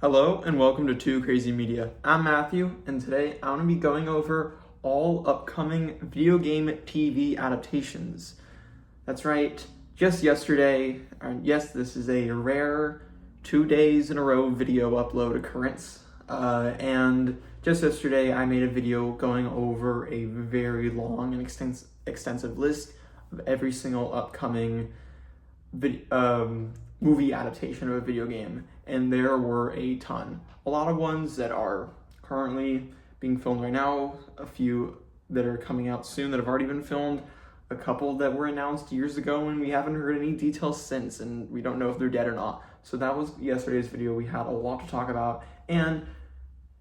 Hello and welcome to 2CrazyMedia. I'm Matthew, and today I'm going to be going over all upcoming video game TV adaptations. That's right, just yesterday, yes, this is a rare 2 days in a row video upload occurrence, and just yesterday I made a video going over a very long and extensive list of every single upcoming movie adaptation of a video game, and there were a ton. A lot of ones that are currently being filmed right now, a few that are coming out soon that have already been filmed, a couple that were announced years ago and we haven't heard any details since, and we don't know if they're dead or not. So that was yesterday's video. We had a lot to talk about, and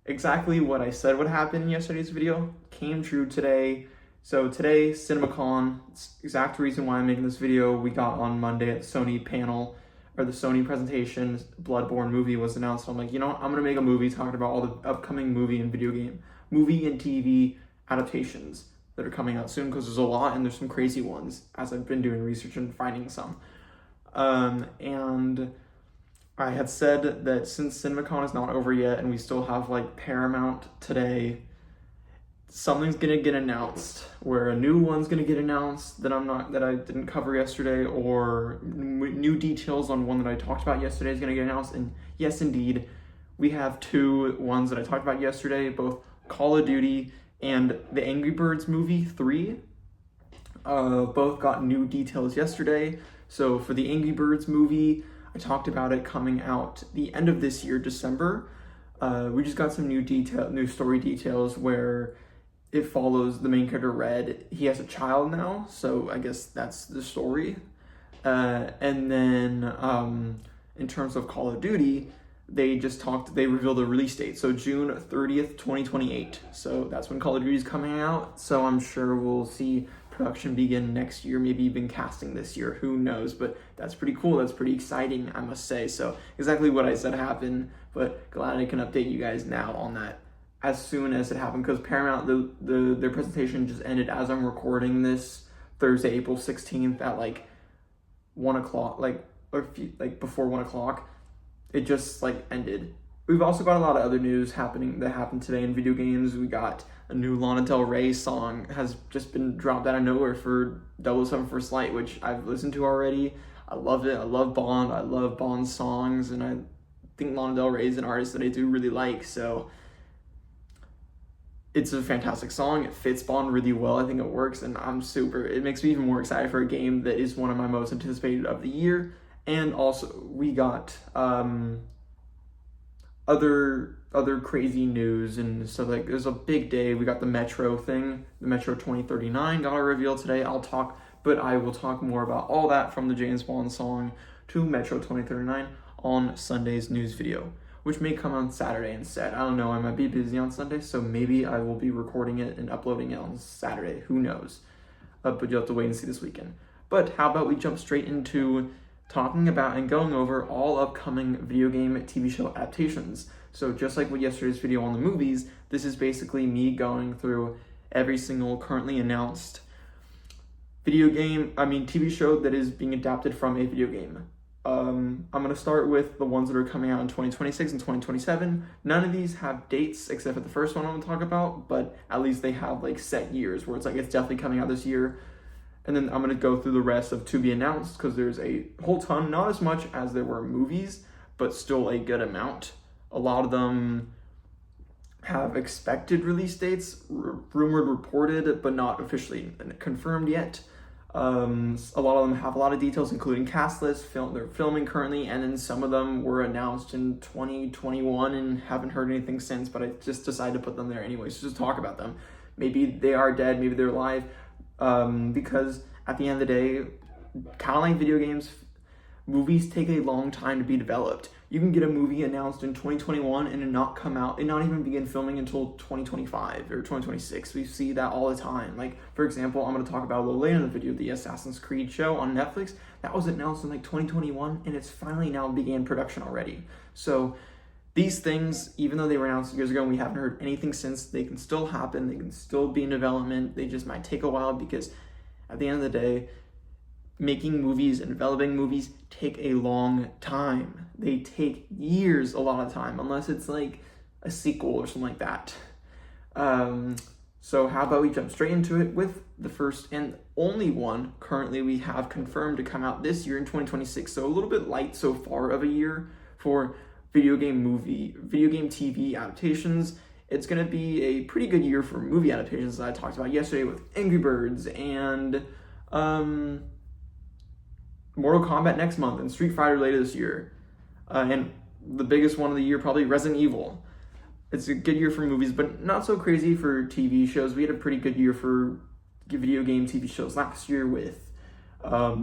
exactly what I said would happen in yesterday's video came true today. So today, CinemaCon, exact reason why I'm making this video, we got on Monday at the Sony panel, or the Sony presentation, Bloodborne movie was announced. So I'm like, you know what, I'm gonna make a movie talking about all the upcoming movie and TV adaptations that are coming out soon, because there's a lot and there's some crazy ones as I've been doing research and finding some. And I had said that since CinemaCon is not over yet and we still have like Paramount today, something's gonna get announced, where a new one's gonna get announced that I didn't cover yesterday, or new details on one that I talked about yesterday is gonna get announced. And yes, indeed, we have two ones that I talked about yesterday, both Call of Duty and the Angry Birds movie 3. Both got new details yesterday. So for the Angry Birds movie, I talked about it coming out the end of this year, December. We just got some new story details where it follows the main character, Red. He has a child now, so I guess that's the story. And then in terms of Call of Duty, they revealed the release date. So June 30th, 2028. So that's when Call of Duty is coming out. So I'm sure we'll see production begin next year, maybe even casting this year, who knows, but that's pretty cool. That's pretty exciting, I must say. So exactly what I said happened, but glad I can update you guys now on that as soon as it happened, because Paramount, their presentation just ended as I'm recording this, Thursday, April 16th at like 1 o'clock, before 1 o'clock. It just ended. We've also got a lot of other news that happened today in video games. We got a new Lana Del Rey song has just been dropped out of nowhere for 007 First Light, which I've listened to already. I love it. I love Bond. I love Bond's songs, and I think Lana Del Rey is an artist that I do really like, so it's a fantastic song. It fits Bond really well. I think it works, and it makes me even more excited for a game that is one of my most anticipated of the year. And also, we got other crazy news, and so it was a big day. We got the Metro thing, the Metro 2039 got a reveal today. I will talk more about all that, from the James Bond song to Metro 2039 on Sunday's news video, which may come on Saturday instead. I don't know, I might be busy on Sunday, so maybe I will be recording it and uploading it on Saturday, who knows. But you'll have to wait and see this weekend. But how about we jump straight into talking about and going over all upcoming video game TV show adaptations. So just like with yesterday's video on the movies, this is basically me going through every single currently announced TV show that is being adapted from a video game. I'm going to start with the ones that are coming out in 2026 and 2027. None of these have dates except for the first one I'm going to talk about, but at least they have set years where it's definitely coming out this year. And then I'm going to go through the rest of to be announced, because there's a whole ton, not as much as there were movies, but still a good amount. A lot of them have expected release dates, rumored, reported, but not officially confirmed yet. A lot of them have a lot of details, including cast lists, they're filming currently, and then some of them were announced in 2021 and haven't heard anything since, but I just decided to put them there anyways, so just talk about them. Maybe they are dead, maybe they're alive, because at the end of the day, kind of like video games, movies take a long time to be developed. You can get a movie announced in 2021 and it not come out and not even begin filming until 2025 or 2026. We see that all the time. For example, I'm going to talk about a little later in the video, the Assassin's Creed show on Netflix. That was announced in 2021 and it's finally now began production already. So these things, even though they were announced years ago and we haven't heard anything since, they can still happen. They can still be in development. They just might take a while, because at the end of the day, making movies and developing movies take a long time. They take years a lot of time, unless it's like a sequel or something like that. So how about we jump straight into it with the first and only one currently we have confirmed to come out this year in 2026. So a little bit light so far of a year for video game TV adaptations. It's going to be a pretty good year for movie adaptations that I talked about yesterday with Angry Birds and Mortal Kombat next month and Street Fighter later this year. And the biggest one of the year, probably Resident Evil. It's a good year for movies, but not so crazy for TV shows. We had a pretty good year for video game TV shows last year with, I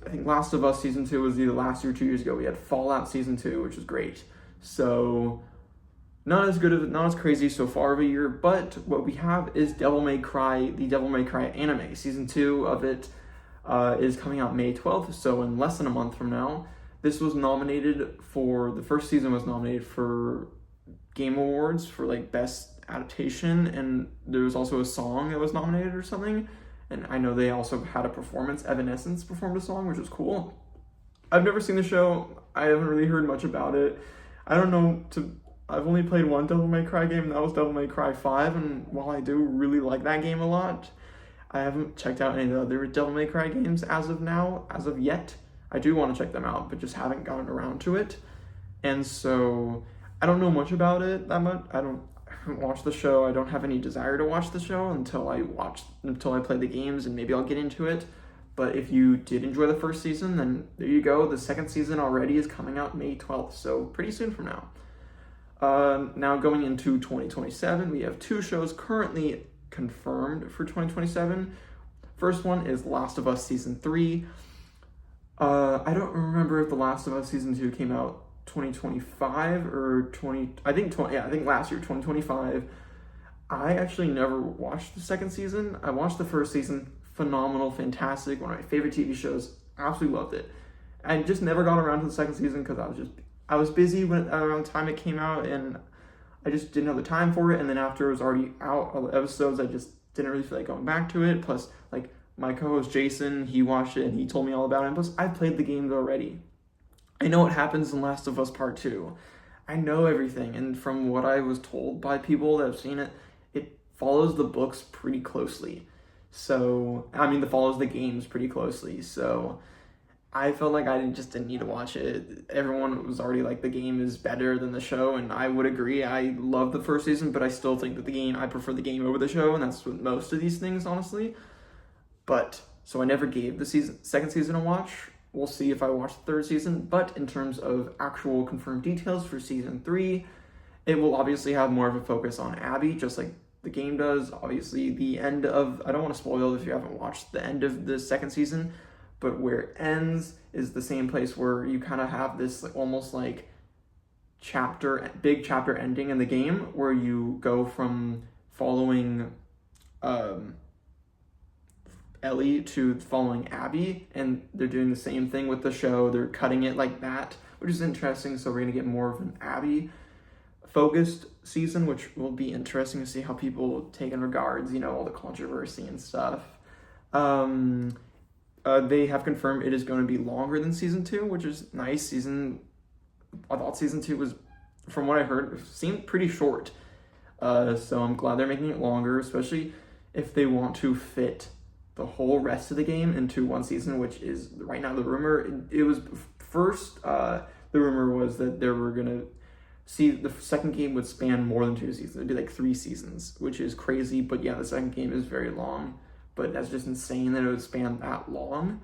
think Last of Us Season 2 was either last year or 2 years ago. We had Fallout Season 2, which was great. So, not as crazy so far of a year, but what we have is Devil May Cry, the Devil May Cry anime. Season 2 of it is coming out May 12th, so in less than a month from now. The first season was nominated for Game Awards for like best adaptation, and there was also a song that was nominated or something, and I know they also had a performance. Evanescence performed a song, which was cool. I've never seen the show. I haven't really heard much about it. I don't know, I've only played one Devil May Cry game, and that was Devil May Cry 5, and while I do really like that game a lot, I haven't checked out any of the other Devil May Cry games as of yet. I do want to check them out, but just haven't gotten around to it, and so I don't know much about it that much. I haven't watched the show. I don't have any desire to watch the show until I play the games, and maybe I'll get into it. But if you did enjoy the first season, then there you go. The second season already is coming out May 12th, so pretty soon from now. Now going into 2027, we have 2 shows currently confirmed for 2027. First one is Last of Us Season 3. I don't remember if The Last of Us Season 2 came out 2025 or I think last year, 2025. I actually never watched the second season. I watched the first season. Phenomenal, fantastic, one of my favorite TV shows. Absolutely loved it. I just never got around to the second season because I was busy around the time it came out, and I just didn't have the time for it. And then after it was already out, all the episodes, I just didn't really feel like going back to it. Plus, like, my co-host Jason, he watched it and he told me all about it. And plus, I played the games already. I know what happens in Last of Us Part 2. I know everything, and from what I was told by people that have seen it, it follows the books pretty closely. So, it follows the games pretty closely. So, I felt like I just didn't need to watch it. Everyone was already like, the game is better than the show, and I would agree. I love the first season, but I still think that I prefer the game over the show, and that's with most of these things, honestly. So I never gave the second season a watch. We'll see if I watch the third season, but in terms of actual confirmed details for season 3, it will obviously have more of a focus on Abby, just like the game does. Obviously, I don't want to spoil if you haven't watched the end of the second season, but where it ends is the same place where you kind of have this almost like big chapter ending in the game, where you go from following Ellie to following Abby, and they're doing the same thing with the show. They're cutting it like that, which is interesting. So we're going to get more of an Abby focused season, which will be interesting to see how people take in regards, all the controversy and stuff. They have confirmed it is going to be longer than season 2, which is nice. I thought season 2 was, from what I heard, seemed pretty short. So I'm glad they're making it longer, especially if they want to fit the whole rest of the game into one season, which is right now the rumor. It was first, the rumor was that they were going to see the second game would span more than 2 seasons. It'd be like 3 seasons, which is crazy. But yeah, the second game is very long. But that's just insane that it would span that long.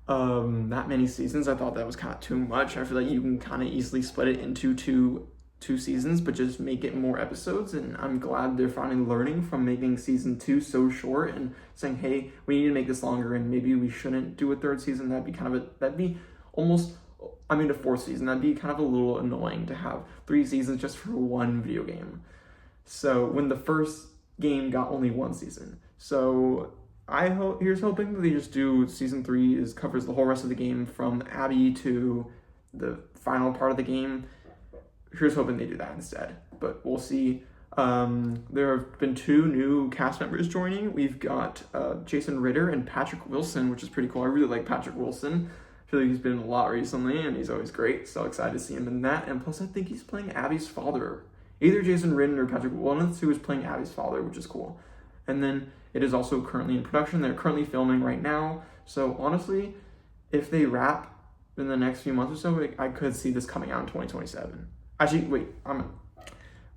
That many seasons. I thought that was kind of too much. I feel like you can kind of easily split it into two seasons, but just make it more episodes. And I'm glad they're finally learning from making season 2 so short and saying, hey, we need to make this longer, and maybe we shouldn't do a third season. The fourth season. That'd be kind of a little annoying to have 3 seasons just for one video game. So when the first game got only 1 season. So here's hoping that they just do season 3 covers the whole rest of the game from Abby to the final part of the game. Here's hoping they do that instead, but we'll see. There have been 2 new cast members joining. We've got Jason Ritter and Patrick Wilson, which is pretty cool. I really like Patrick Wilson. I feel like he's been in a lot recently, and he's always great. So excited to see him in that. And plus, I think he's playing Abby's father. Either Jason Ritter or Patrick, one of the 2 is playing Abby's father, which is cool. And then it is also currently in production. They're currently filming right now. So honestly, if they wrap in the next few months or so, I could see this coming out in 2027. Actually, wait,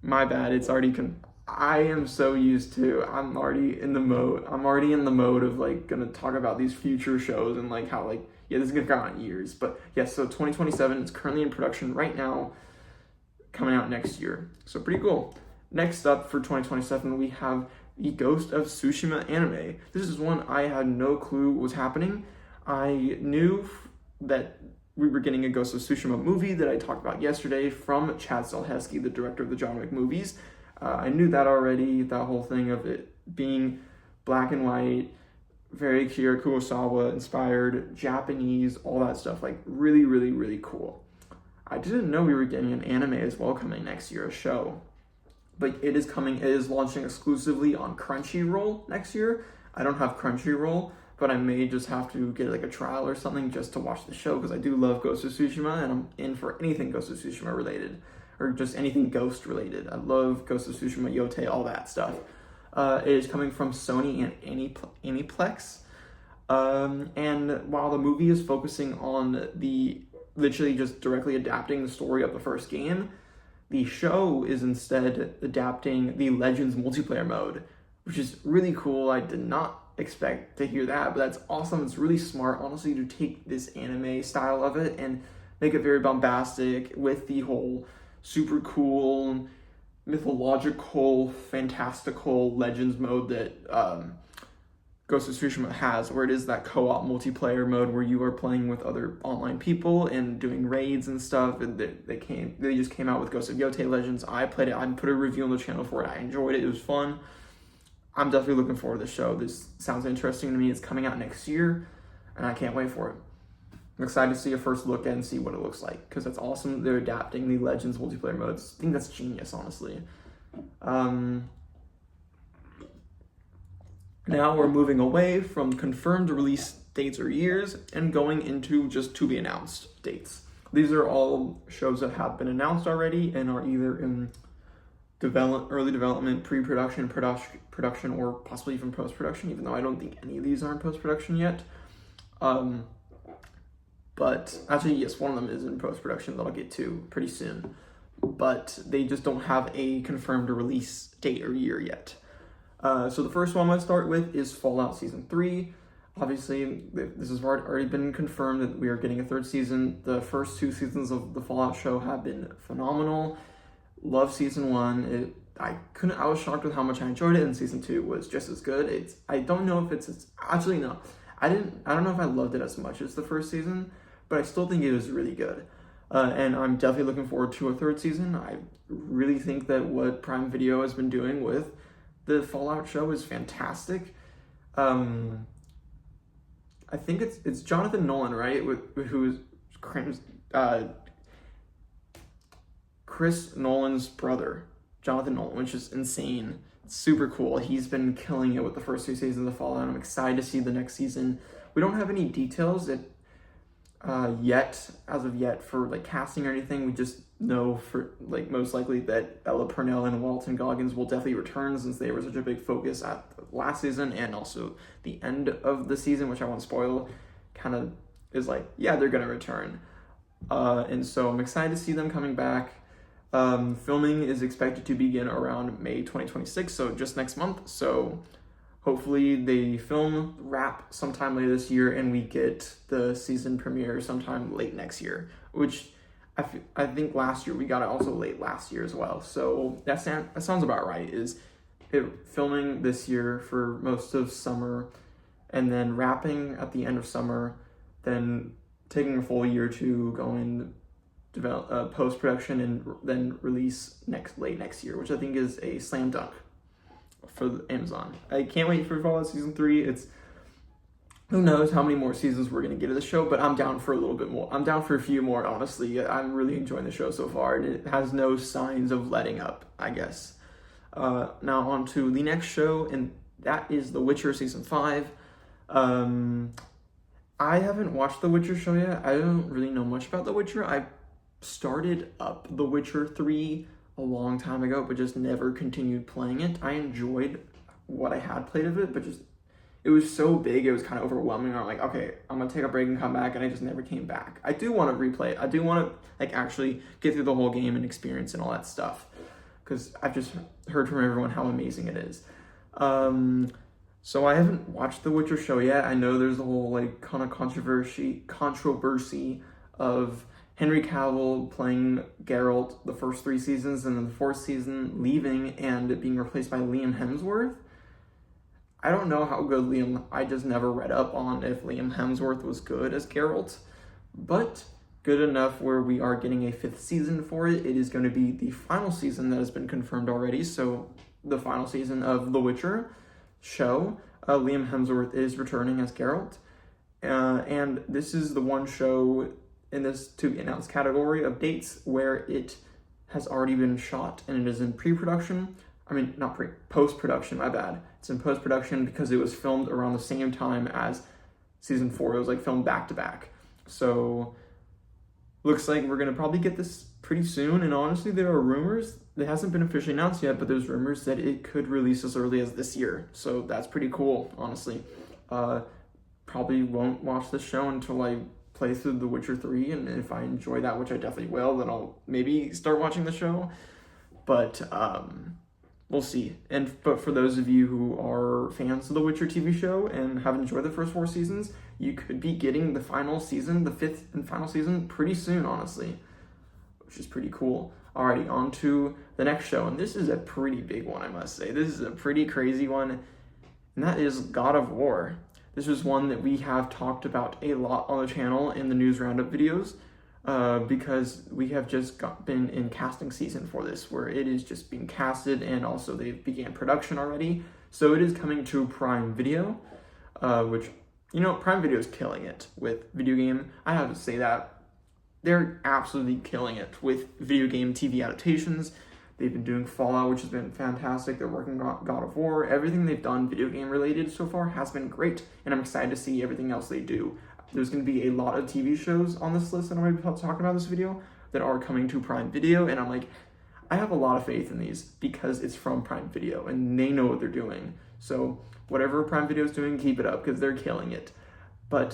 my bad. It's already I am so used to, I'm already in the mode of like gonna talk about these future shows and like how like, yeah, this is gonna come out in years. But yeah, so 2027 is currently in production right now, coming out next year. So pretty cool. Next up for 2027, we have the Ghost of Tsushima anime. This is one I had no clue was happening. I knew that we were getting a Ghost of Tsushima movie that I talked about yesterday from Chad Stahelski, the director of the John Wick movies. I knew that already, that whole thing of it being black and white, very Akira Kurosawa inspired, Japanese, all that stuff, like really, really, really cool. I didn't know we were getting an anime as well coming next year, a show. But it is coming, it is launching exclusively on Crunchyroll next year. I don't have Crunchyroll, but I may just have to get like a trial or something just to watch the show, because I do love Ghost of Tsushima, and I'm in for anything Ghost of Tsushima related, or just anything Ghost related. I love Ghost of Tsushima, Yote, all that stuff. It is coming from Sony and Aniplex. And while the movie is focusing on literally just directly adapting the story of the first game, the show is instead adapting the Legends multiplayer mode, which is really cool. I did not expect to hear that, but that's awesome. It's really smart, honestly, to take this anime style of it and make it very bombastic with the whole super cool, mythological, fantastical Legends mode that Ghost of Tsushima has, where it is that co-op multiplayer mode where you are playing with other online people and doing raids and stuff. And they just came out with Ghost of Yote Legends. I played it. I put a review on the channel for it. I enjoyed it. It was fun. I'm definitely looking forward to the show. This sounds interesting to me. It's coming out next year, and I can't wait for it. I'm excited to see a first look and see what it looks like, because that's awesome. They're adapting the Legends multiplayer modes. I think that's genius, honestly. Now we're moving away from confirmed release dates or years and going into just to be announced dates. These are all shows that have been announced already and are either in early development, pre-production, production, or possibly even post-production, even though I don't think any of these are in post-production yet. But actually, yes, one of them is in post-production that I'll get to pretty soon. But they just don't have a confirmed release date or year yet. So the first one I'm going to start with is Fallout Season 3. Obviously, this has already been confirmed that we are getting a 3rd season. The first 2 seasons of the Fallout show have been phenomenal. Love Season 1. I was shocked with how much I enjoyed it, and Season 2 was just as good. I don't know if it's actually, no. I don't know if I loved it as much as the first season, but I still think it was really good. And I'm definitely looking forward to a 3rd season. I really think that what Prime Video has been doing with the Fallout show is fantastic. I think it's Jonathan Nolan, right? Who's Chris Nolan's brother, Jonathan Nolan, which is insane. It's super cool. He's been killing it with the first 2 seasons of Fallout. I'm excited to see the next season. We don't have any details as of yet, for like casting or anything. We just know for like most likely that Ella Purnell and Walton Goggins will definitely return, since they were such a big focus at the last season, and also the end of the season, which I won't spoil, kind of is like, yeah, they're gonna return. And so I'm excited to see them coming back. Filming is expected to begin around May 2026, so just next month. So hopefully they wrap sometime later this year, and we get the season premiere sometime late next year, which I think last year we got it also late last year as well. So that sounds about right. Is it filming this year for most of summer, and then wrapping at the end of summer, then taking a full year to go in develop post-production, and then release late next year, which I think is a slam dunk for Amazon. I can't wait for Fallout Season 3. Who knows how many more seasons we're going to get of the show, but I'm down for a little bit more. I'm down for a few more, honestly. I'm really enjoying the show so far, and it has no signs of letting up, I guess. Now on to the next show, and that is The Witcher Season 5. I haven't watched The Witcher show yet. I don't really know much about The Witcher. I started up The Witcher 3 a long time ago, but just never continued playing it. I enjoyed what I had played of it, but just it was so big, it was kind of overwhelming. I'm like, okay, I'm gonna take a break and come back, and I just never came back. I do want to replay it. I do want to like actually get through the whole game and experience and all that stuff, because I've just heard from everyone how amazing it is. So I haven't watched The Witcher show yet. I know there's a whole like kind of controversy of Henry Cavill playing Geralt the first 3 seasons, and then the 4th season leaving and it being replaced by Liam Hemsworth. I don't know how good I just never read up on if Liam Hemsworth was good as Geralt, but good enough where we are getting a 5th season for it. It is going to be the final season that has been confirmed already, so the final season of The Witcher show. Liam Hemsworth is returning as Geralt, and this is the one show in this to be announced category of dates where it has already been shot and it is in pre-production. I mean, not post-production, my bad. It's in post-production because it was filmed around the same time as season 4. It was like filmed back to back. So looks like we're gonna probably get this pretty soon. And honestly, there are rumors, it hasn't been officially announced yet, but there's rumors that it could release as early as this year. So that's pretty cool, honestly. Probably won't watch this show until I play through The Witcher 3, and if I enjoy that, which I definitely will, then I'll maybe start watching the show. But we'll see. But for those of you who are fans of The Witcher TV show and have enjoyed the first 4 seasons, you could be getting the final season, the 5th and final season, pretty soon, honestly, which is pretty cool. Alrighty, on to the next show, and this is a pretty big one, I must say. This is a pretty crazy one, and that is God of War. This is one that we have talked about a lot on the channel in the news roundup videos, because we have just been in casting season for this, where it is just being casted, and also they began production already. So it is coming to Prime Video, which, you know, Prime Video is killing it with video game. I have to say that. They're absolutely killing it with video game TV adaptations. They've been doing Fallout, which has been fantastic. They're working on God of War. Everything they've done video game related so far has been great, and I'm excited to see everything else they do. There's going to be a lot of TV shows on this list that I'm going to be talking about in this video that are coming to Prime Video, and I'm like, I have a lot of faith in these because it's from Prime Video, and they know what they're doing. So whatever Prime Video is doing, keep it up, because they're killing it.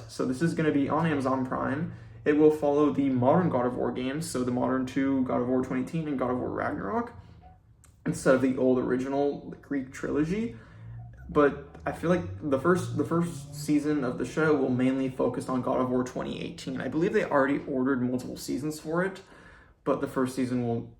So this is going to be on Amazon Prime. It will follow the modern God of War games, so the modern 2, God of War 2018, and God of War Ragnarok, instead of the old original Greek trilogy. But I feel like the first season of the show will mainly focus on God of War 2018. I believe they already ordered multiple seasons for it, but the first season will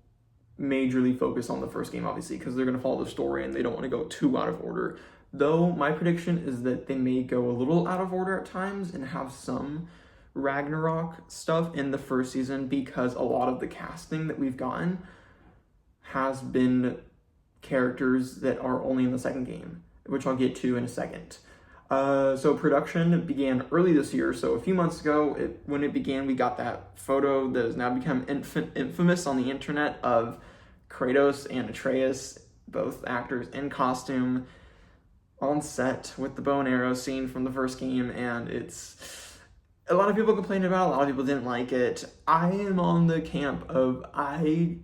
majorly focus on the first game, obviously, because they're going to follow the story and they don't want to go too out of order. Though my prediction is that they may go a little out of order at times and have some Ragnarok stuff in the first season, because a lot of the casting that we've gotten has been characters that are only in the second game, which I'll get to in a second. So production began early this year. So a few months ago, when it began, we got that photo that has now become infamous on the internet of Kratos and Atreus, both actors in costume, on set with the bow and arrow scene from the first game, and it's a lot of people complained about it, a lot of people didn't like it. I am on the camp of I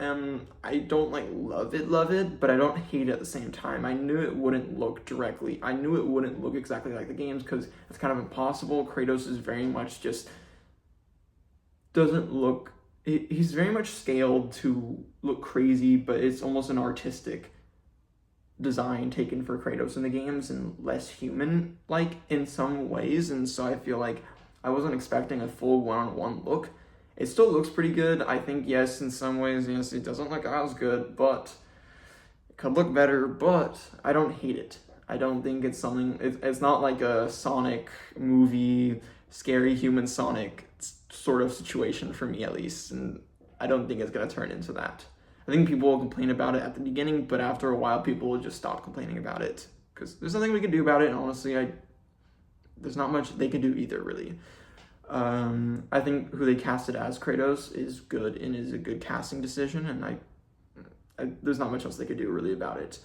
don't like love it, but I don't hate it at the same time. I knew it wouldn't look exactly like the games, because it's kind of impossible. Kratos is very much just doesn't look, he's very much scaled to look crazy, but it's almost an artistic design taken for Kratos in the games and less human like in some ways. And so I feel like I wasn't expecting a full one-on-one look. It still looks pretty good. I think, yes, in some ways, yes, it doesn't look as good, but it could look better, but I don't hate it. I don't think it's something, it's not like a Sonic movie, scary human Sonic sort of situation for me, at least, and I don't think it's going to turn into that. I think people will complain about it at the beginning, but after a while, people will just stop complaining about it, because there's nothing we can do about it, and honestly, there's not much they can do either, really. I think who they casted as Kratos is good and is a good casting decision, and there's not much else they could do really about it.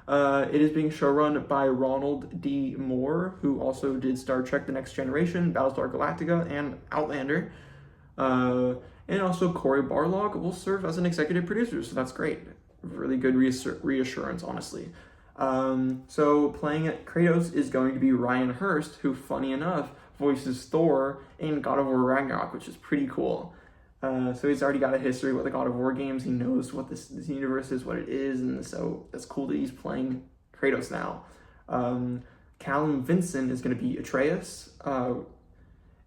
It is being showrun by Ronald D. Moore, who also did Star Trek The Next Generation, Battlestar Galactica, and Outlander. And also Corey Barlog will serve as an executive producer, so that's great. Really good reassurance, honestly. So playing Kratos is going to be Ryan Hurst, who, funny enough, voices Thor in God of War Ragnarok, which is pretty cool. So he's already got a history with the God of War games. He knows what this universe is, what it is, and so that's cool that he's playing Kratos now. Callum Vinson is going to be Atreus.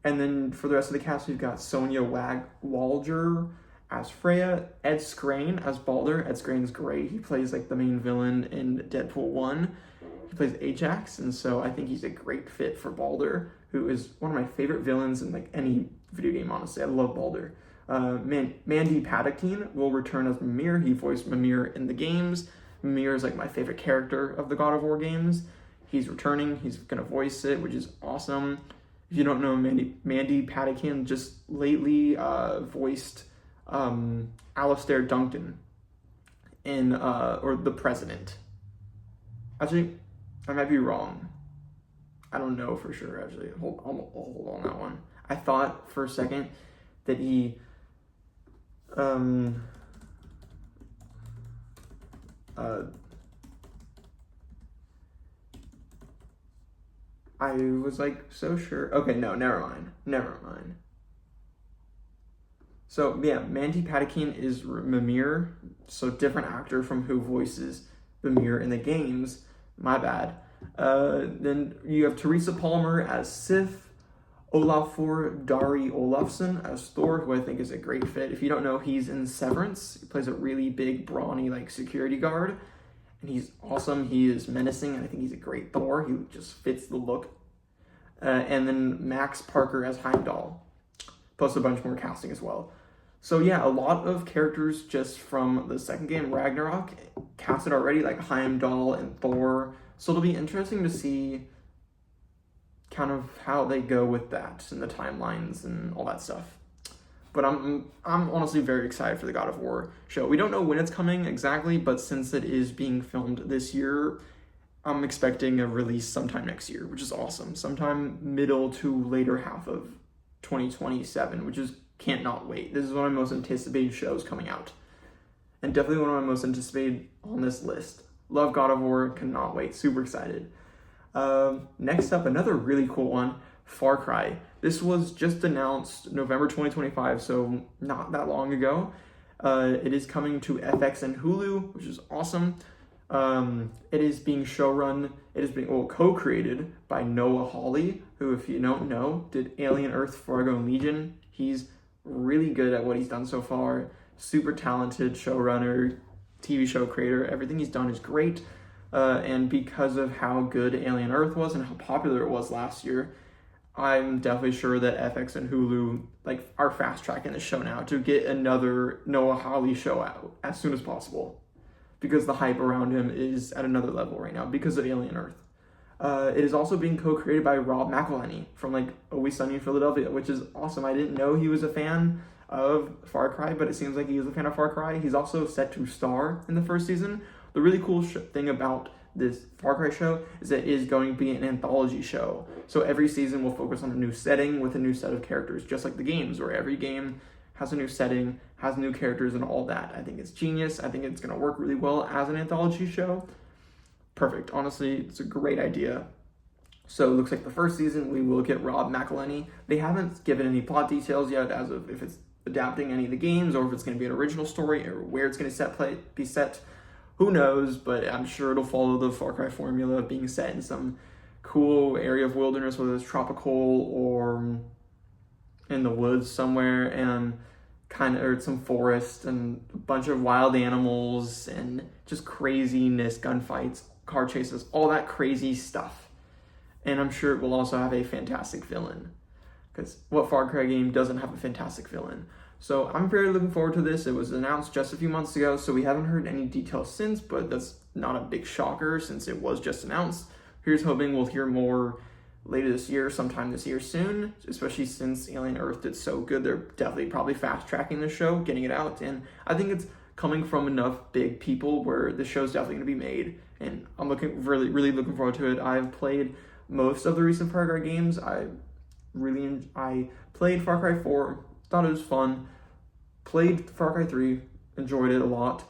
And then for the rest of the cast, we've got Sonia Walger as Freya, Ed Skrein as Balder. Ed Skrein great. He plays like the main villain in Deadpool 1. He plays Ajax, and so I think he's a great fit for Balder, who is one of my favorite villains in like any video game, honestly. I love Balder. Mandy Patinkin will return as Mimir. He voiced Mimir in the games. Mimir is like my favorite character of the God of War games. He's returning. He's going to voice it, which is awesome. If you don't know, Mandy Patinkin just lately voiced Alistair Duncan in or the President. Actually, I might be wrong. I don't know for sure. Actually, I'll hold on that one. I thought for a second that he I was like so sure. Okay, no, never mind. So yeah, Mandy Patinkin is Mimir, so different actor from who voices Mimir in the games. My bad. Then you have Teresa Palmer as Sif, Olafur Dari Olafsson as Thor, who I think is a great fit. If you don't know, he's in Severance. He plays a really big, brawny like security guard, and he's awesome. He is menacing, and I think he's a great Thor. He just fits the look. And then Max Parker as Heimdall, plus a bunch more casting as well. So yeah, a lot of characters just from the second game, Ragnarok, casted already, like Heimdall and Thor. So it'll be interesting to see kind of how they go with that and the timelines and all that stuff. But I'm honestly very excited for the God of War show. We don't know when it's coming exactly, but since it is being filmed this year, I'm expecting a release sometime next year, which is awesome. Sometime middle to later half of 2027, which is can't not wait. This is one of my most anticipated shows coming out. And definitely one of my most anticipated on this list. Love God of War, cannot wait, super excited. Next up, another really cool one, Far Cry. This was just announced November 2025, so not that long ago. It is coming to FX and Hulu, which is awesome. It is being co-created by Noah Hawley, who, if you don't know, did Alien, Earth, Fargo, and Legion. He's really good at what he's done so far. Super talented showrunner, TV show creator. Everything he's done is great. And because of how good Alien Earth was and how popular it was last year, I'm definitely sure that FX and Hulu are fast tracking the show now to get another Noah Hawley show out as soon as possible, because the hype around him is at another level right now because of Alien Earth. It is also being co-created by Rob McElhenney from Always Sunny in Philadelphia, which is awesome. I didn't know he was a fan of Far Cry, but it seems like he is a fan of Far Cry. He's also set to star in the first season. The really cool thing about this Far Cry show is that it is going to be an anthology show. So every season will focus on a new setting with a new set of characters, just like the games, where every game has a new setting, has new characters and all that. I think it's genius. I think it's going to work really well as an anthology show. Perfect. Honestly, it's a great idea. So it looks like the first season we will get Rob McElhenney. They haven't given any plot details yet as of if it's adapting any of the games or if it's going to be an original story or where it's going to be set. Who knows, but I'm sure it'll follow the Far Cry formula of being set in some cool area of wilderness, whether it's tropical or in the woods somewhere, and or some forest and a bunch of wild animals and just craziness, gunfights, car chases, all that crazy stuff. And I'm sure it will also have a fantastic villain, because what Far Cry game doesn't have a fantastic villain? So I'm very looking forward to this. It was announced just a few months ago, so we haven't heard any details since, but that's not a big shocker since it was just announced. Here's hoping we'll hear more later this year, sometime this year soon, especially since Alien Earth did so good. They're definitely probably fast tracking the show, getting it out, and I think it's coming from enough big people where the show's definitely going to be made, and I'm really looking forward to it. I've played most of the recent Far Cry games. I played Far Cry 4, thought it was fun. Played Far Cry 3, enjoyed it a lot.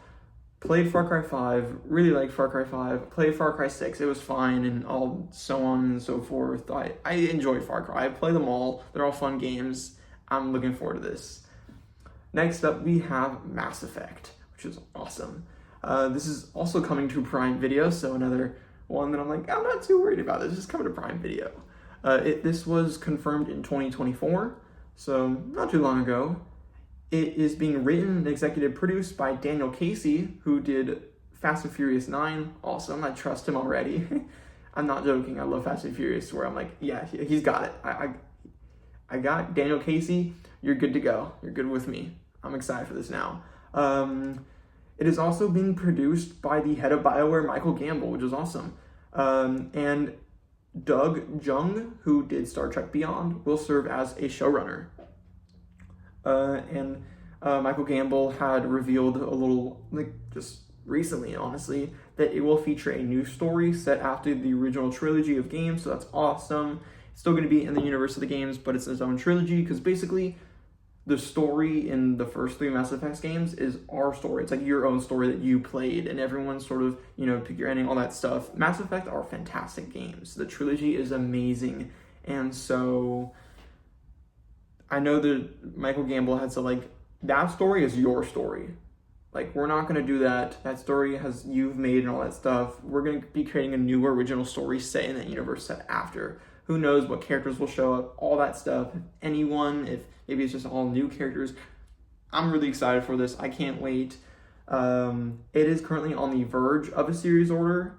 Played Far Cry 5, really liked Far Cry 5. Played Far Cry 6, it was fine, and all so on and so forth. I enjoyed Far Cry. I play them all. They're all fun games. I'm looking forward to this. Next up, we have Mass Effect, which is awesome. This is also coming to Prime Video, so another one that I'm like, I'm not too worried about. It's just coming to Prime Video. This was confirmed in 2024, so not too long ago. It is being written and executive produced by Daniel Casey, who did Fast and Furious 9. Awesome, I trust him already. I'm not joking, I love Fast and Furious, where I'm like, yeah, he's got it. I got Daniel Casey, you're good to go. You're good with me. I'm excited for this now. It is also being produced by the head of BioWare, Michael Gamble, which is awesome. And Doug Jung, who did Star Trek Beyond, will serve as a showrunner. Michael Gamble had revealed a little, just recently, honestly, that it will feature a new story set after the original trilogy of games, so that's awesome. It's still going to be in the universe of the games, but it's its own trilogy, because basically, the story in the first 3 Mass Effect games is our story. It's like your own story that you played, and everyone sort of, pick your ending, all that stuff. Mass Effect are fantastic games. The trilogy is amazing, and so I know that Michael Gamble had said, that story is your story. We're not going to do that. That story you've made and all that stuff. We're going to be creating a new original story set in that universe set after. Who knows what characters will show up, all that stuff. If maybe it's just all new characters. I'm really excited for this. I can't wait. It is currently on the verge of a series order,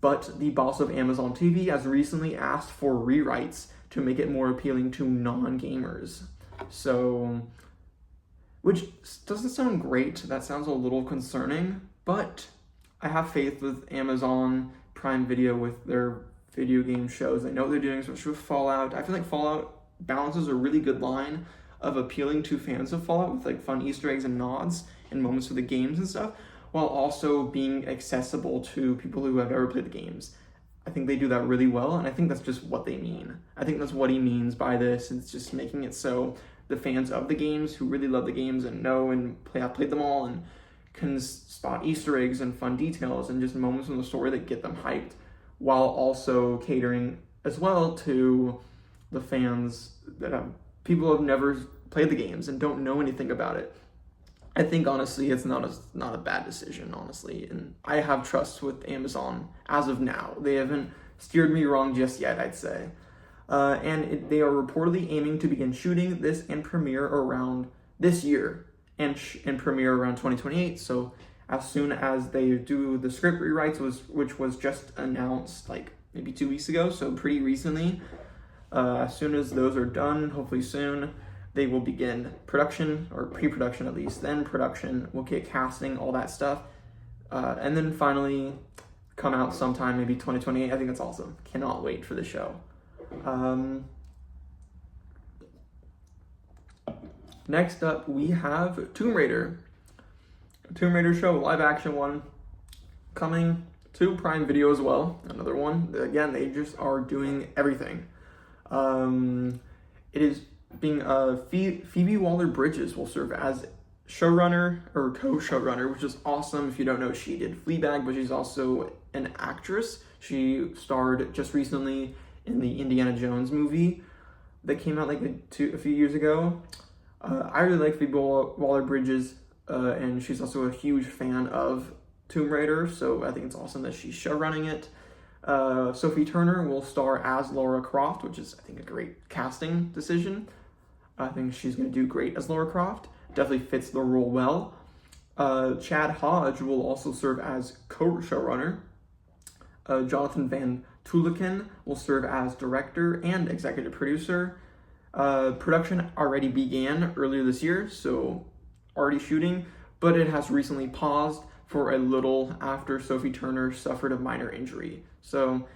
but the boss of Amazon TV has recently asked for rewrites to make it more appealing to non-gamers. So, which doesn't sound great. That sounds a little concerning, but I have faith with Amazon Prime Video with their video game shows. I know what they're doing, especially with Fallout. I feel like Fallout balances a really good line of appealing to fans of Fallout with fun Easter eggs and nods and moments for the games and stuff, while also being accessible to people who have never played the games. I think they do that really well, and I think that's just what they mean. I think that's what he means by this. It's just making it so the fans of the games who really love the games and know and have played them all and can spot Easter eggs and fun details and just moments in the story that get them hyped, while also catering as well to the fans that have people who have never played the games and don't know anything about it. I think honestly it's not a bad decision, honestly, and I have trust with Amazon as of now. They haven't steered me wrong just yet, I'd say. They are reportedly aiming to begin shooting this and premiere around this year and premiere around 2028. So as soon as they do the script rewrites, which was just announced maybe 2 weeks ago, so pretty recently. As soon as those are done, hopefully soon, they will begin production, or pre-production at least, then production, we'll get casting, all that stuff, and then finally come out sometime, maybe 2028. I think it's awesome. Cannot wait for the show. Next up, we have Tomb Raider. Tomb Raider show, live action one, coming to Prime Video as well. Another one. Again, they just are doing everything. It is being Phoebe Waller-Bridges will serve as showrunner or co-showrunner, which is awesome. If you don't know, she did Fleabag, but she's also an actress. She starred just recently in the Indiana Jones movie that came out a few years ago. I really like Phoebe Waller-Bridges, and she's also a huge fan of Tomb Raider, so I think it's awesome that she's showrunning it. Sophie Turner will star as Lara Croft, which is, I think, a great casting decision. I think she's going to do great as Lara Croft. Definitely fits the role well. Chad Hodge will also serve as co-showrunner. Jonathan Van Tuliken will serve as director and executive producer. Production already began earlier this year, so already shooting, but it has recently paused for a little after Sophie Turner suffered a minor injury. So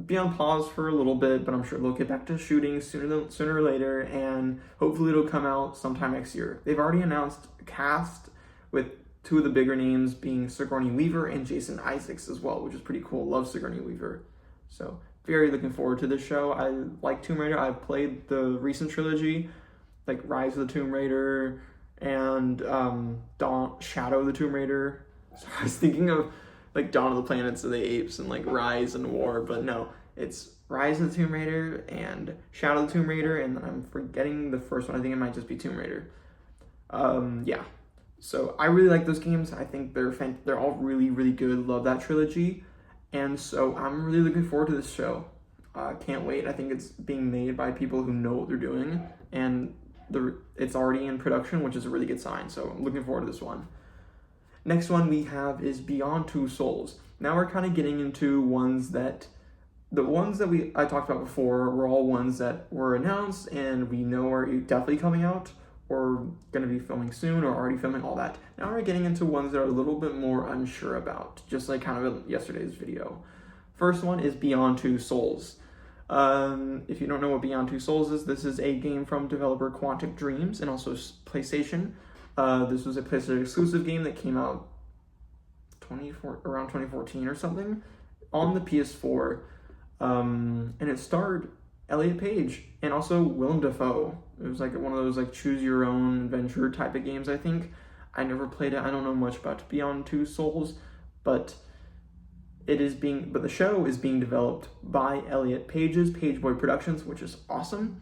be on pause for a little bit, but I'm sure they'll get back to shooting sooner or later, and hopefully it'll come out sometime next year. They've already announced a cast with two of the bigger names being Sigourney Weaver and Jason Isaacs as well, which is pretty cool. Love Sigourney Weaver. So very looking forward to this show. I like Tomb Raider. I've played the recent trilogy, like Rise of the Tomb Raider and Shadow of the Tomb Raider. So I was thinking of like Dawn of the Planets of the Apes and like Rise and War, but no, it's Rise of the Tomb Raider and Shadow of the Tomb Raider, and I'm forgetting the first one. I think it might just be Tomb Raider. Yeah. So I really like those games. I think they're all really, really good. Love that trilogy. And so I'm really looking forward to this show. Can't wait. I think it's being made by people who know what they're doing, and it's already in production, which is a really good sign. So I'm looking forward to this one. Next one we have is Beyond Two Souls. Now we're kind of getting into the ones that I talked about before were all ones that were announced and we know are definitely coming out or going to be filming soon or already filming, all that. Now we're getting into ones that are a little bit more unsure about, just like kind of yesterday's video. First one is Beyond Two Souls. If you don't know what Beyond Two Souls is, this is a game from developer Quantic Dreams and also PlayStation. This was a PlayStation exclusive game that came out around 2014 or something on the PS4. And it starred Elliot Page and also Willem Dafoe. It was like one of those like choose your own adventure type of games, I think. I never played it. I don't know much about Beyond Two Souls, but the show is being developed by Elliot Page's Pageboy Productions, which is awesome.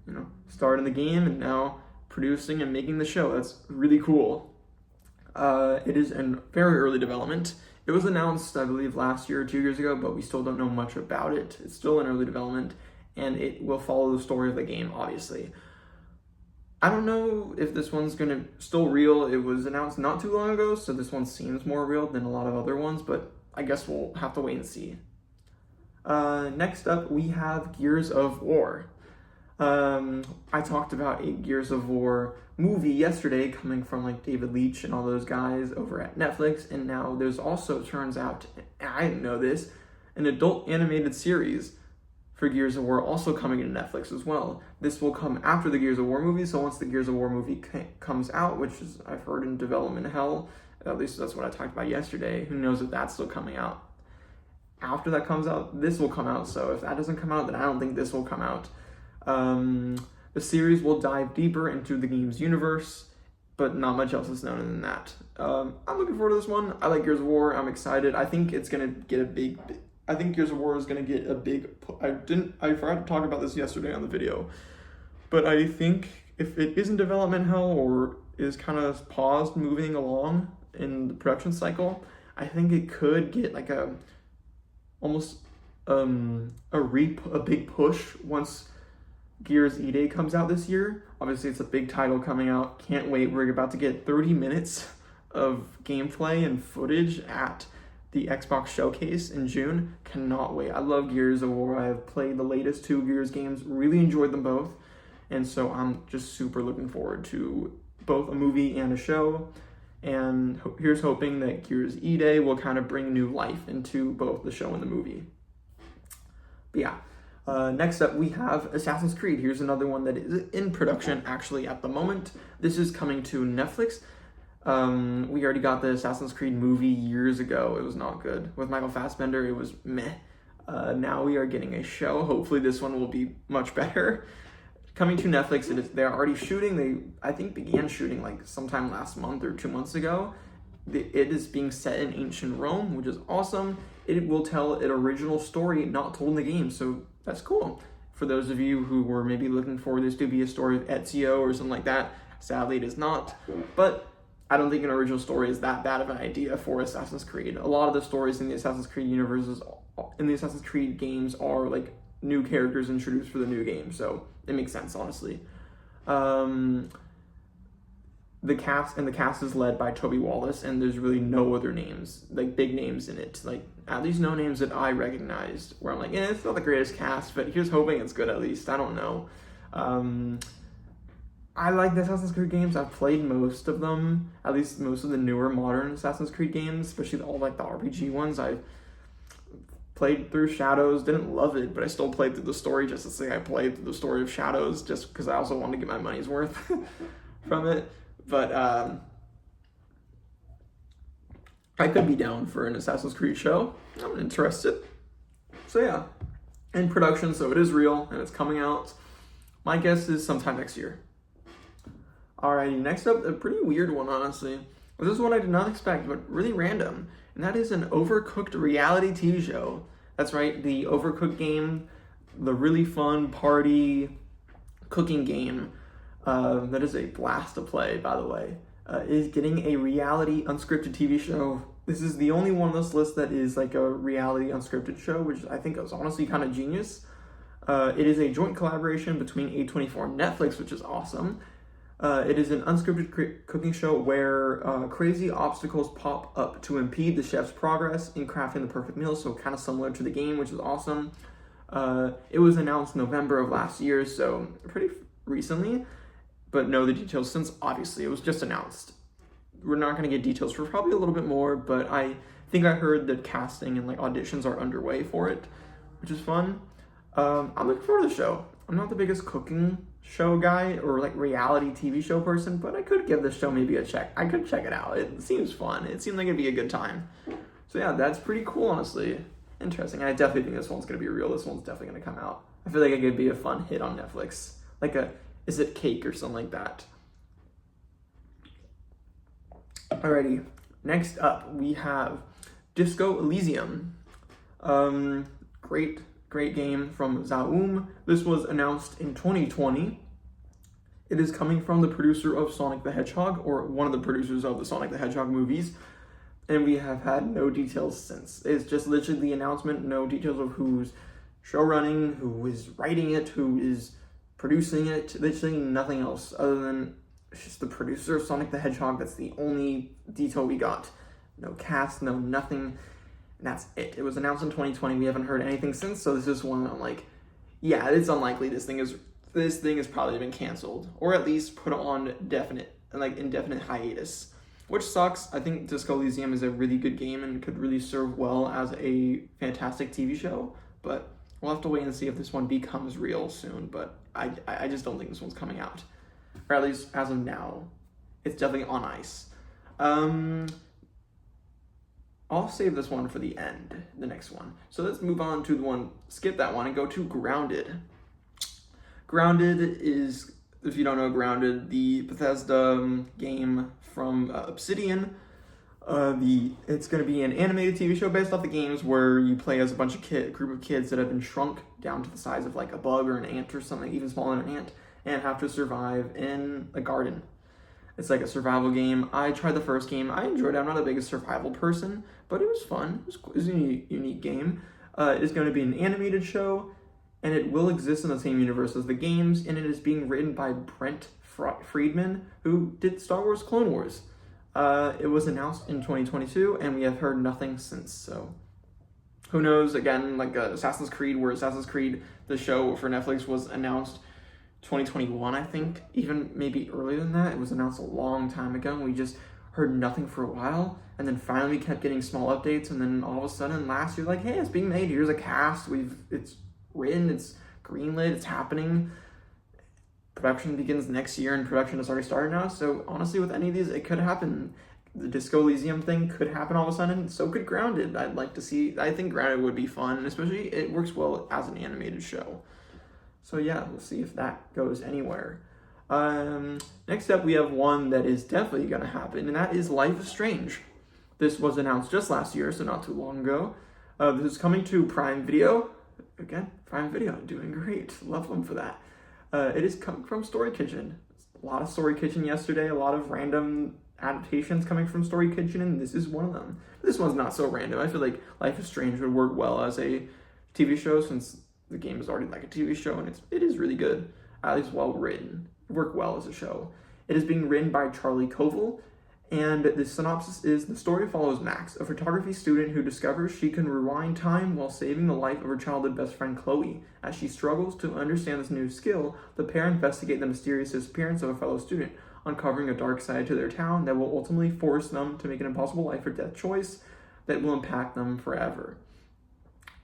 You know, started in the game and now producing and making the show. That's really cool. It is in very early development. It was announced, I believe, last year or 2 years ago, but we still don't know much about it. It's still in early development, and it will follow the story of the game, obviously. I don't know if this one's still real. It was announced not too long ago, so this one seems more real than a lot of other ones, but I guess we'll have to wait and see. Next up, we have Gears of War. I talked about a Gears of War movie yesterday coming from like David Leitch and all those guys over at Netflix, and now there's also, turns out, I didn't know this, an adult animated series for Gears of War also coming to Netflix as well. This will come after the Gears of War movie, so once the Gears of War movie comes out, which is, I've heard, in development hell, at least that's what I talked about yesterday, who knows if that's still coming out. After that comes out, this will come out, so if that doesn't come out, then I don't think this will come out. The series will dive deeper into the game's universe, but not much else is known than that. I'm looking forward to this one. I like Gears of War. I'm excited. I think it's gonna get I think Gears of War is gonna get a big. I forgot to talk about this yesterday on the video, but I think if it is in development hell or is kind of paused, moving along in the production cycle, I think it could get like a big push once Gears E-Day comes out this year. Obviously, it's a big title coming out. Can't wait. We're about to get 30 minutes of gameplay and footage at the Xbox Showcase in June. Cannot wait. I love Gears of War. I have played the latest 2 Gears games. Really enjoyed them both. And so I'm just super looking forward to both a movie and a show. And here's hoping that Gears E-Day will kind of bring new life into both the show and the movie. But yeah. Next up, we have Assassin's Creed. Here's another one that is in production actually at the moment. This is coming to Netflix. We already got the Assassin's Creed movie years ago. It was not good. With Michael Fassbender, it was meh. Now we are getting a show. Hopefully this one will be much better. Coming to Netflix, they're already shooting. They, I think, began shooting like sometime last month or 2 months ago. It is being set in ancient Rome, which is awesome. It will tell an original story not told in the game, so that's cool. For those of you who were maybe looking for this to be a story of Ezio or something like that, sadly it is not. But I don't think an original story is that bad of an idea for Assassin's Creed. A lot of the stories in the Assassin's Creed universes, in the Assassin's Creed games, are like new characters introduced for the new game, so it makes sense, honestly. The cast is led by Toby Wallace, and there's really no other names, like big names in it. Like at least no names that I recognized. Where I'm like, yeah, it's not the greatest cast, but here's hoping it's good at least. I don't know. I like the Assassin's Creed games. I've played most of them, at least most of the newer modern Assassin's Creed games, especially all like the RPG ones. I've played through Shadows, didn't love it, but I still played through the story just to say I played through the story of Shadows, just because I also wanted to get my money's worth from it. But I could be down for an Assassin's Creed show. I'm interested. So yeah, in production, so it is real and it's coming out. My guess is sometime next year. Alrighty, next up, a pretty weird one, honestly. This is one I did not expect, but really random. And that is an Overcooked reality TV show. That's right, the Overcooked game, the really fun party cooking game that is a blast to play, by the way, is getting a reality unscripted TV show. This is the only one on this list that is like a reality unscripted show, which I think is honestly kind of genius. It is a joint collaboration between A24 and Netflix, which is awesome. It is an unscripted cooking show where crazy obstacles pop up to impede the chef's progress in crafting the perfect meal, so kind of similar to the game, which is awesome. It was announced November of last year, so pretty recently, but know the details since obviously it was just announced. We're not going to get details for probably a little bit more, but I think I heard that casting and like auditions are underway for it, which is fun. I'm looking forward to the show. I'm not the biggest cooking show guy or like reality TV show person, but I could give this show maybe a check. I could check it out. It seems fun. It seemed like it'd be a good time. So yeah, that's pretty cool, honestly. Interesting. I definitely think this one's going to be real. This one's definitely going to come out. I feel like it could be a fun hit on Netflix. Like Is It Cake or something like that. Alrighty, next up we have Disco Elysium. Great game from Zaum. This was announced in 2020. It is coming from the producer of Sonic the Hedgehog, or one of the producers of the Sonic the Hedgehog movies, and we have had no details since. It's just literally the announcement, no details of who's showrunning, who is writing it, who is producing it, literally nothing else other than it's just the producer of Sonic the Hedgehog. That's the only detail we got. No cast, no nothing. And that's it. It was announced in 2020. We haven't heard anything since, so this is one I'm like, yeah, it's unlikely this thing has probably been canceled, or at least put on indefinite hiatus, which sucks. I think Disco Elysium is a really good game and could really serve well as a fantastic TV show, but we'll have to wait and see if this one becomes real soon, but I just don't think this one's coming out. Or at least as of now, it's definitely on ice. I'll save this one for the end, the next one. So let's move on to skip that one and go to Grounded. Grounded is, if you don't know Grounded, the Bethesda game from Obsidian. It's going to be an animated TV show based off the games where you play as a group of kids that have been shrunk down to the size of like a bug or an ant or something, even smaller than an ant, and have to survive in a garden. It's like a survival game. I tried the first game. I enjoyed it. I'm not the biggest survival person, but it was fun. It was a unique game. It is going to be an animated show, and it will exist in the same universe as the games, and it is being written by Brent Friedman, who did Star Wars Clone Wars. It was announced in 2022, and we have heard nothing since, so who knows. Again, like Assassin's Creed, where Assassin's Creed, the show for Netflix, was announced 2021, I think, even maybe earlier than that. It was announced a long time ago, and we just heard nothing for a while, and then finally we kept getting small updates, and then all of a sudden last year, like, hey, it's being made, here's a cast, it's written, it's greenlit, it's happening. Production begins next year, and production has already started now, so honestly, with any of these, it could happen. The Disco Elysium thing could happen all of a sudden, so could Grounded. I'd like to see, I think Grounded would be fun, especially it works well as an animated show. So yeah, we'll see if that goes anywhere. Next up, we have one that is definitely going to happen, and that is Life is Strange. This was announced just last year, so not too long ago. This is coming to Prime Video. Again, Prime Video, doing great. Love them for that. It is coming from Story Kitchen. A lot of Story Kitchen yesterday, a lot of random adaptations coming from Story Kitchen, and this is one of them. This one's not so random. I feel like Life is Strange would work well as a TV show, since the game is already like a TV show, and it is really good. At least well written. It worked well as a show. It is being written by Charlie Koval, and the synopsis is: the story follows Max, a photography student who discovers she can rewind time while saving the life of her childhood best friend Chloe. As she struggles to understand this new skill, the pair investigate the mysterious disappearance of a fellow student, uncovering a dark side to their town that will ultimately force them to make an impossible life or death choice that will impact them forever.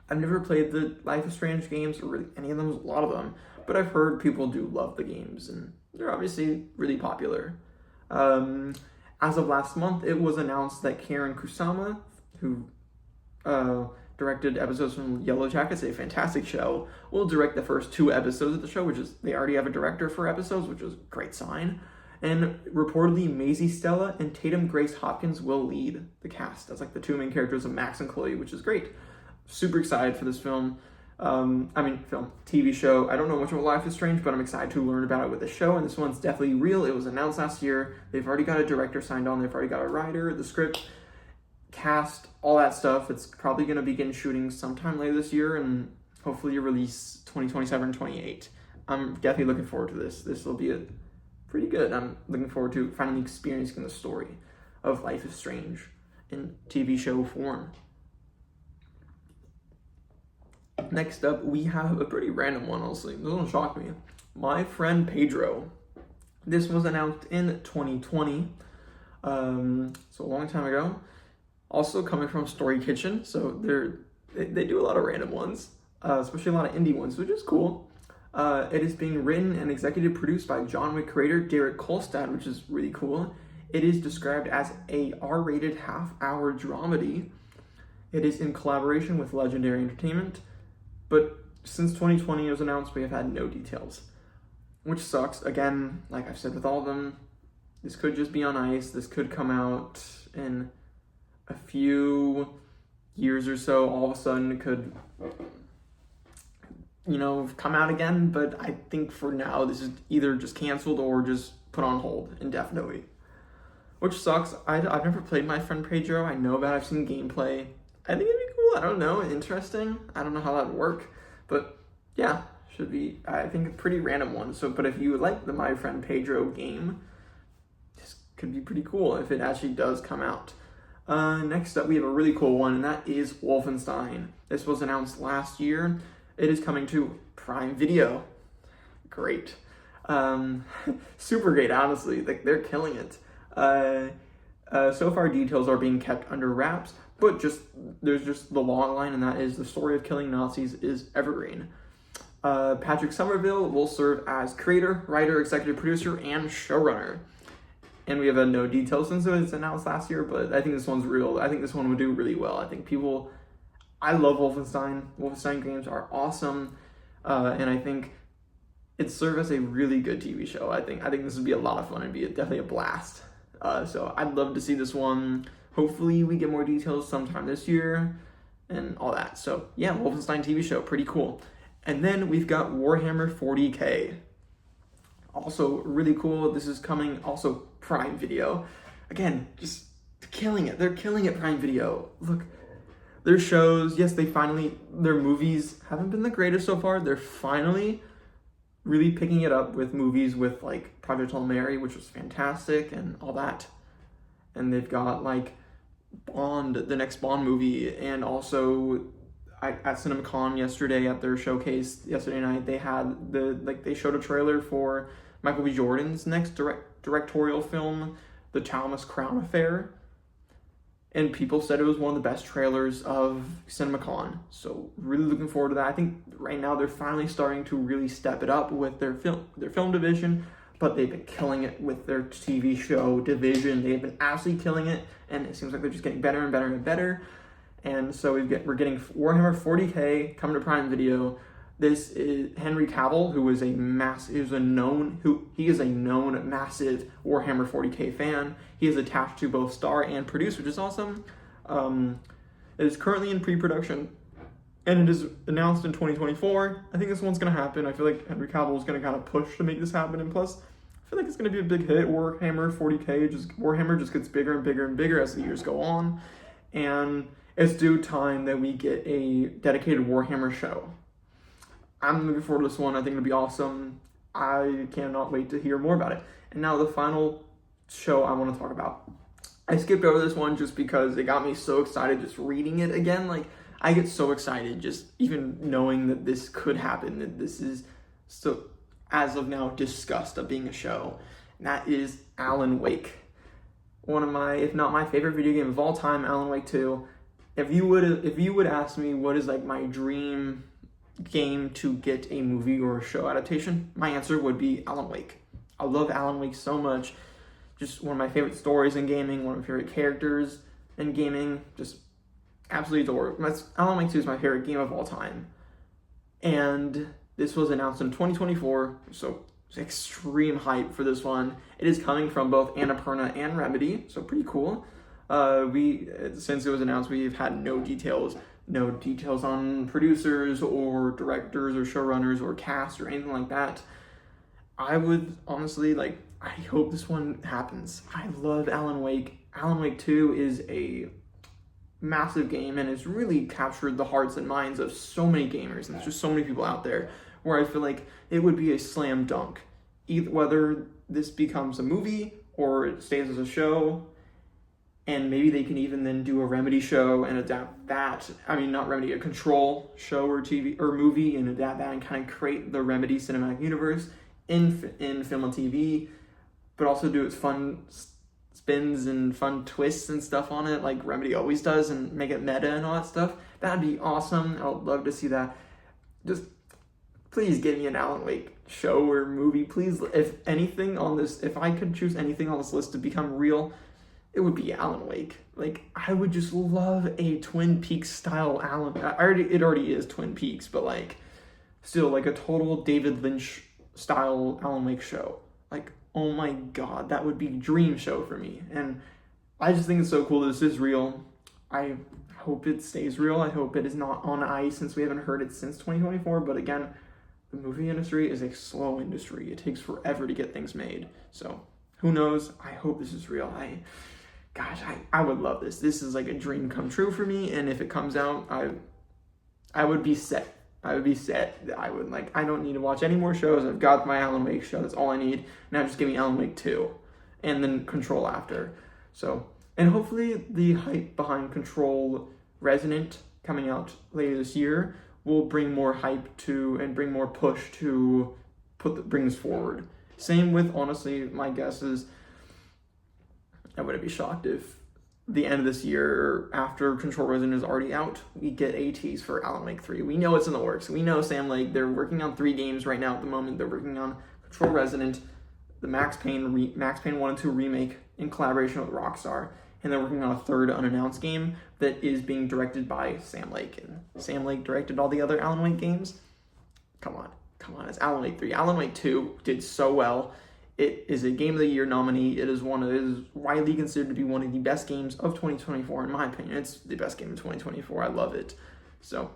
I've never played the Life is Strange games, or really any of them, a lot of them, but I've heard people do love the games, and they're obviously really popular. As of last month, it was announced that Karen Kusama, who directed episodes from Yellow Jackets, a fantastic show, will direct the first 2 episodes of the show, which is, they already have a director for episodes, which is a great sign. And reportedly, Maisie Stella and Tatum Grace Hopkins will lead the cast as like the 2 main characters of Max and Chloe, which is great. Super excited for this film. TV show. I don't know much about Life is Strange, but I'm excited to learn about it with the show, and this one's definitely real. It was announced last year. They've already got a director signed on. They've already got a writer, the script, cast, all that stuff. It's probably going to begin shooting sometime later this year, and hopefully release 2027, 28. I'm definitely looking forward to this. This will be pretty good. I'm looking forward to finally experiencing the story of Life is Strange in TV show form. Next up, we have a pretty random one, honestly. This one shocked me. My Friend Pedro. This was announced in 2020, so a long time ago. Also coming from Story Kitchen, so they do a lot of random ones, especially a lot of indie ones, which is cool. It is being written and executive produced by John Wick creator Derek Kolstad, which is really cool. It is described as a R-rated half-hour dramedy. It is in collaboration with Legendary Entertainment. But since 2020 was announced, we have had no details, which sucks. Again, like I've said with all of them, this could just be on ice. This could come out in a few years or so. All of a sudden, it could, come out again. But I think for now, this is either just canceled or just put on hold indefinitely, which sucks. I've never played My Friend Pedro. I know about it. I've seen gameplay. I think it'd be cool. I don't know. Interesting. I don't know how that would work. But yeah, should be, I think, a pretty random one. But if you like the My Friend Pedro game, this could be pretty cool if it actually does come out. Next up, we have a really cool one, and that is Wolfenstein. This was announced last year. It is coming to Prime Video. Great. Super great, honestly. Like, they're killing it. So far, details are being kept under wraps. But there's just the log line, and that is the story of killing Nazis is evergreen. Patrick Somerville will serve as creator, writer, executive producer, and showrunner. And we have no details since it was announced last year, but I think this one's real. I think this one would do really well. I love Wolfenstein. Wolfenstein games are awesome, and I think it served as a really good TV show. I think this would be a lot of fun and be definitely a blast. So I'd love to see this one. Hopefully we get more details sometime this year and all that. So yeah, Wolfenstein TV show, pretty cool. And then we've got Warhammer 40K. Also really cool. This is coming also Prime Video. Again, just killing it. They're killing it, Prime Video. Look, their shows, yes, their movies haven't been the greatest so far. They're finally really picking it up with movies with like Project Hail Mary, which was fantastic and all that. And they've got like Bond, the next Bond movie, and also at CinemaCon yesterday at their showcase yesterday night, they had they showed a trailer for Michael B. Jordan's next directorial film, The Thomas Crown Affair, and people said it was one of the best trailers of CinemaCon. So really looking forward to that. I think right now they're finally starting to really step it up with their film division. But they've been killing it with their TV show division. They've been absolutely killing it, and it seems like they're just getting better and better and better. And so we're getting Warhammer 40K coming to Prime Video. This is Henry Cavill, who is a known massive Warhammer 40K fan. He is attached to both star and produce, which is awesome. It is currently in pre-production, and it is announced in 2024. I think this one's going to happen. I feel like Henry Cavill is going to kind of push to make this happen. And plus, I feel like it's going to be a big hit. Warhammer 40K, Warhammer just gets bigger and bigger and bigger as the years go on. And it's due time that we get a dedicated Warhammer show. I'm looking forward to this one. I think it'll be awesome. I cannot wait to hear more about it. And now the final show I want to talk about. I skipped over this one just because it got me so excited just reading it again. Like, I get so excited just even knowing that this could happen, that this is so, as of now, discussed of being a show. And that is Alan Wake. One of my, if not my favorite video game of all time, Alan Wake 2. If you would ask me what is like my dream game to get a movie or a show adaptation, my answer would be Alan Wake. I love Alan Wake so much. just one of my favorite stories in gaming, one of my favorite characters in gaming. Just absolutely adore. Alan Wake 2 is my favorite game of all time. And this was announced in 2024, so extreme hype for this one. It is coming from both Annapurna and Remedy, so pretty cool. Since it was announced, we've had no details on producers or directors or showrunners or cast or anything like that. I would honestly, I hope this one happens. I love Alan Wake. Alan Wake 2 is a massive game and it's really captured the hearts and minds of so many gamers, and there's just so many people out there where I feel like it would be a slam dunk. Whether this becomes a movie or it stays as a show, and maybe they can even then do a Remedy show and adapt that. I mean, not Remedy, a Control show or TV or movie, and adapt that and kind of create the Remedy cinematic universe in film and TV, but also do its fun spins and fun twists and stuff on it like Remedy always does, and make it meta and all that stuff. That'd be awesome. I would love to see that. Just please give me an Alan Wake show or movie. Please, if I could choose anything on this list to become real, it would be Alan Wake. I would just love a Twin Peaks style it already is Twin Peaks, but still a total David Lynch style Alan Wake show. Oh my god, that would be dream show for me. And I just think it's so cool this is real. I hope it stays real. I hope it is not on ice, since we haven't heard it since 2024. But again, the movie industry is a slow industry. It takes forever to get things made. So who knows? I hope this is real. I would love this. This is a dream come true for me. And if it comes out, I would be set. I don't need to watch any more shows. I've got my Alan Wake show. That's all I need. Now just give me Alan Wake 2 and then Control after. So, and hopefully the hype behind Control Resonant coming out later this year will bring more hype to and bring more push to bring this forward. Same with, honestly, my guess is I wouldn't be shocked if the end of this year, after Control Resonant is already out, we get ATs for Alan Wake 3. We know it's in the works. We know Sam Lake, they're working on 3 games right now at the moment. They're working on Control Resonant, the Max Payne 1 and 2 remake in collaboration with Rockstar, and they're working on a 3rd unannounced game that is being directed by Sam Lake. And Sam Lake directed all the other Alan Wake games. Come on, it's Alan Wake 3. Alan Wake 2 did so well. It is a Game of the Year nominee. It is widely considered to be one of the best games of 2024, in my opinion. It's the best game of 2024. I love it. So,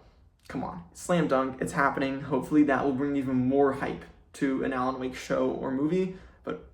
come on. Slam dunk. It's happening. Hopefully that will bring even more hype to an Alan Wake show or movie, but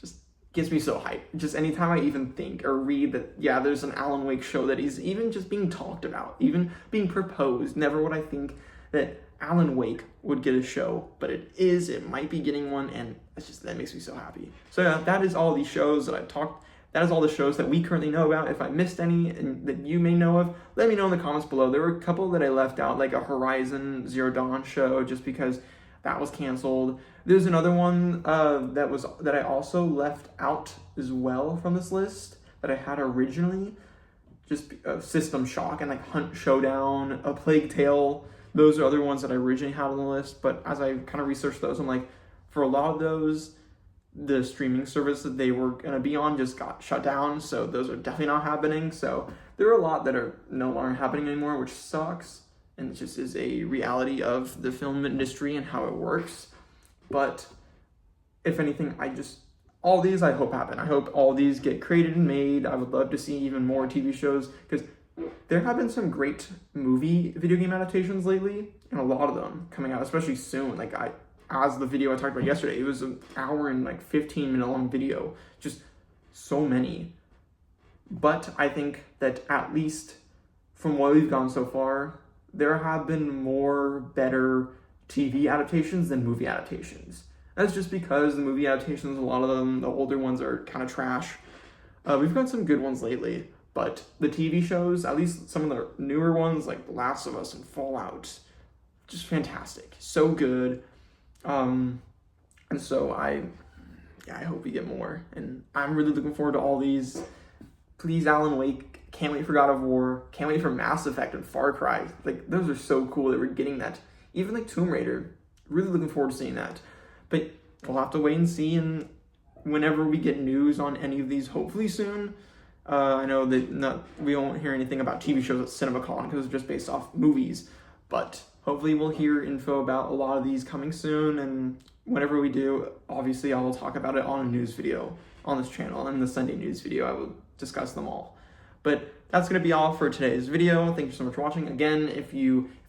just gets me so hyped. Just anytime I even think or read that, yeah, there's an Alan Wake show that is even just being talked about, even being proposed, never would I think that Alan Wake would get a show, but it might be getting one, and that makes me so happy. So yeah, that is all the shows that I've talked. That is all the shows that we currently know about. If I missed any and that you may know of, let me know in the comments below. There were a couple that I left out, like a Horizon Zero Dawn show, just because that was canceled. There's another one that I also left out as well from this list that I had originally, just System Shock and Hunt Showdown, A Plague Tale. Those are other ones that I originally had on the list, but as I kind of researched those, I'm like, for a lot of those, the streaming service that they were going to be on just got shut down, so those are definitely not happening. So there are a lot that are no longer happening anymore, which sucks, and it just is a reality of the film industry and how it works. But if anything, all these I hope happen. I hope all these get created and made. I would love to see even more TV shows, because there have been some great video game adaptations lately, and a lot of them coming out, especially soon. As the video I talked about yesterday, it was an hour and 15-minute long video, just so many. But I think that at least from what we've gone so far, there have been more better TV adaptations than movie adaptations. That's just because the movie adaptations, a lot of them, the older ones, are kind of trash. We've got some good ones lately, but the TV shows, at least some of the newer ones, like The Last of Us and Fallout, just fantastic. So good. And so I hope we get more. And I'm really looking forward to all these. Please, Alan Wake. Can't wait for God of War. Can't wait for Mass Effect and Far Cry. Those are so cool that we're getting that. Even Tomb Raider. Really looking forward to seeing that. But we'll have to wait and see. And whenever we get news on any of these, hopefully soon. I know that we won't hear anything about TV shows at CinemaCon because it's just based off movies, but hopefully we'll hear info about a lot of these coming soon, and whenever we do, obviously I will talk about it on a news video on this channel, and the Sunday news video I will discuss them all. But that's going to be all for today's video. Thank you so much for watching. Again, if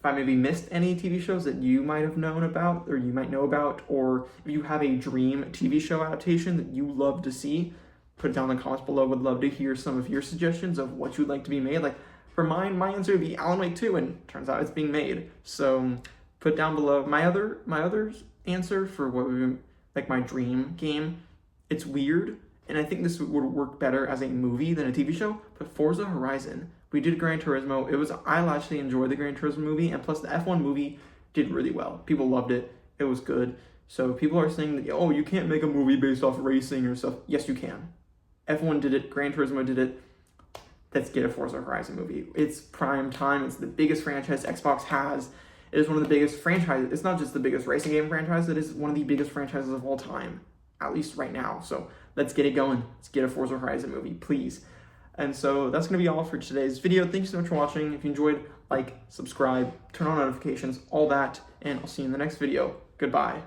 I maybe missed any TV shows that you might have known about, or you might know about, or if you have a dream TV show adaptation that you love to see, put it down in the comments below. Would love to hear some of your suggestions of what you'd like to be made. Like for mine, my answer would be Alan Wake 2, and turns out it's being made. So put down below my other answer for what would be like my dream game. It's weird, and I think this would work better as a movie than a TV show, but Forza Horizon. We did Gran Turismo. I actually enjoyed the Gran Turismo movie, and plus the F1 movie did really well. People loved it. It was good. So people are saying that, oh, you can't make a movie based off racing or stuff. Yes, you can. F1 did it, Gran Turismo did it. Let's get a Forza Horizon movie. It's prime time. It's the biggest franchise Xbox has. It is one of the biggest franchises. It's not just the biggest racing game franchise. It is one of the biggest franchises of all time, at least right now. So let's get it going. Let's get a Forza Horizon movie, please. And so that's going to be all for today's video. Thank you so much for watching. If you enjoyed, like, subscribe, turn on notifications, all that. And I'll see you in the next video. Goodbye.